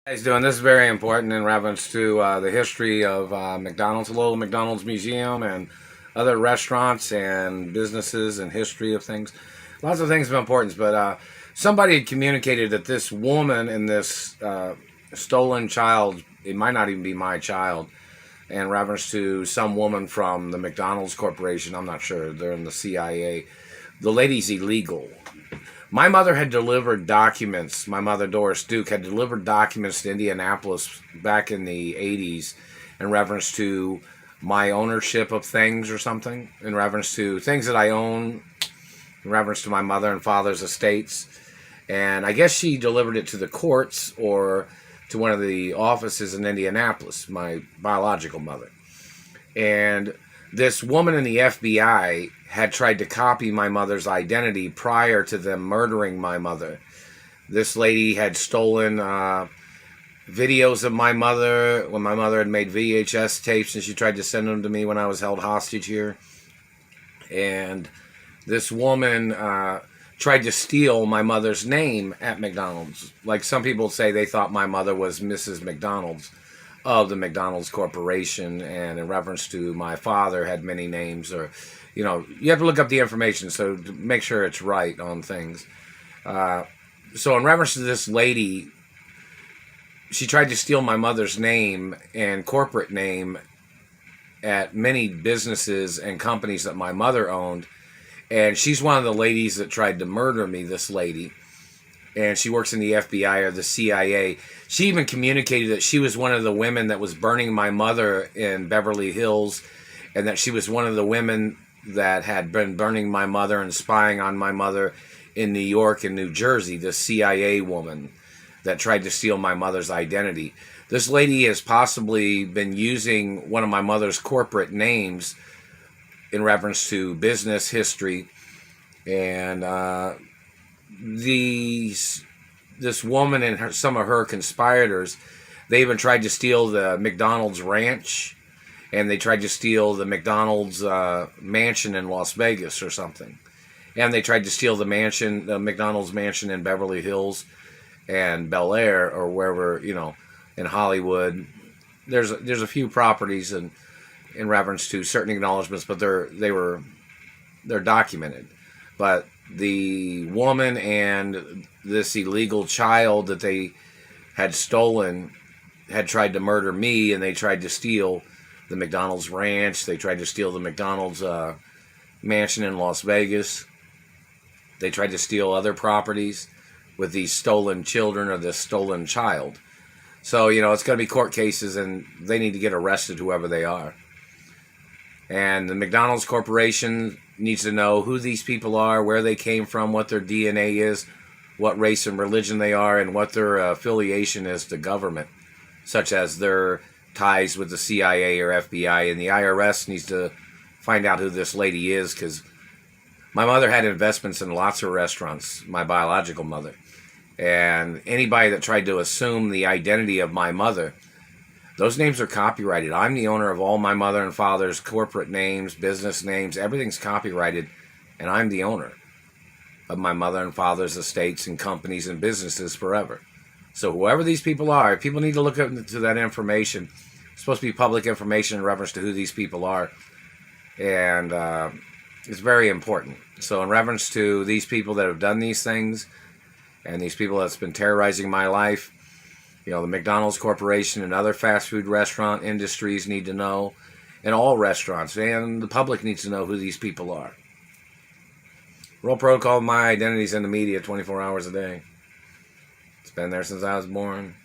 Guys doing this is very important in reference to the history of McDonald's, a little McDonald's museum, and other restaurants and businesses and history of things. Lots of things of importance, but somebody had communicated that this woman and this stolen child, it might not even be my child, in reference to some woman from the McDonald's Corporation. I'm not sure. They're in the CIA. The lady's illegal. My mother had delivered documents. My mother, Doris Duke, had delivered documents to Indianapolis back in the 80s in reference to my ownership of things or something, in reference to things that I own, in reference to my mother and father's estates. And I guess she delivered it to the courts or to one of the offices in Indianapolis, my biological mother. And this woman in the FBI had tried to copy my mother's identity prior to them murdering my mother. This lady had stolen videos of my mother when my mother had made VHS tapes, and she tried to send them to me when I was held hostage here. And this woman tried to steal my mother's name at McDonald's. Like some people say, they thought my mother was Mrs. McDonald's of the McDonald's Corporation, and in reference to my father had many names, or you have to look up the information so to make sure it's right on things. So in reference to this lady, she tried to steal my mother's name and corporate name at many businesses and companies that my mother owned, and she's one of the ladies that tried to murder me, this lady. And she works in the FBI or the CIA. She even communicated that she was one of the women that was burning my mother in Beverly Hills, and that she was one of the women that had been burning my mother and spying on my mother in New York and New Jersey, the CIA woman that tried to steal my mother's identity. This lady has possibly been using one of my mother's corporate names in reference to business history, and this woman and some of her conspirators, they even tried to steal the McDonald's ranch, and they tried to steal the McDonald's mansion in Las Vegas or something, and they tried to steal the McDonald's mansion in Beverly Hills and Bel Air, or wherever, in Hollywood. There's a few properties in reference to certain acknowledgments, but they're documented. But the woman and this illegal child that they had stolen had tried to murder me, and they tried to steal the McDonald's ranch. They tried to steal the McDonald's mansion in Las Vegas. They tried to steal other properties with these stolen children or this stolen child. So, it's going to be court cases, and they need to get arrested, whoever they are. And the McDonald's Corporation needs to know who these people are, where they came from, what their DNA is, what race and religion they are, and what their affiliation is to government, such as their ties with the CIA or FBI. And the IRS needs to find out who this lady is, because my mother had investments in lots of restaurants, my biological mother. And anybody that tried to assume the identity of my mother, those names are copyrighted. I'm the owner of all my mother and father's corporate names, business names. Everything's copyrighted, and I'm the owner of my mother and father's estates and companies and businesses forever. So whoever these people are, people need to look into that information. It's supposed to be public information in reference to who these people are, and it's very important. So in reference to these people that have done these things, and these people that's been terrorizing my life, the McDonald's Corporation and other fast food restaurant industries need to know, and all restaurants, and the public needs to know who these people are. Role protocol, my identity's in the media 24 hours a day. It's been there since I was born.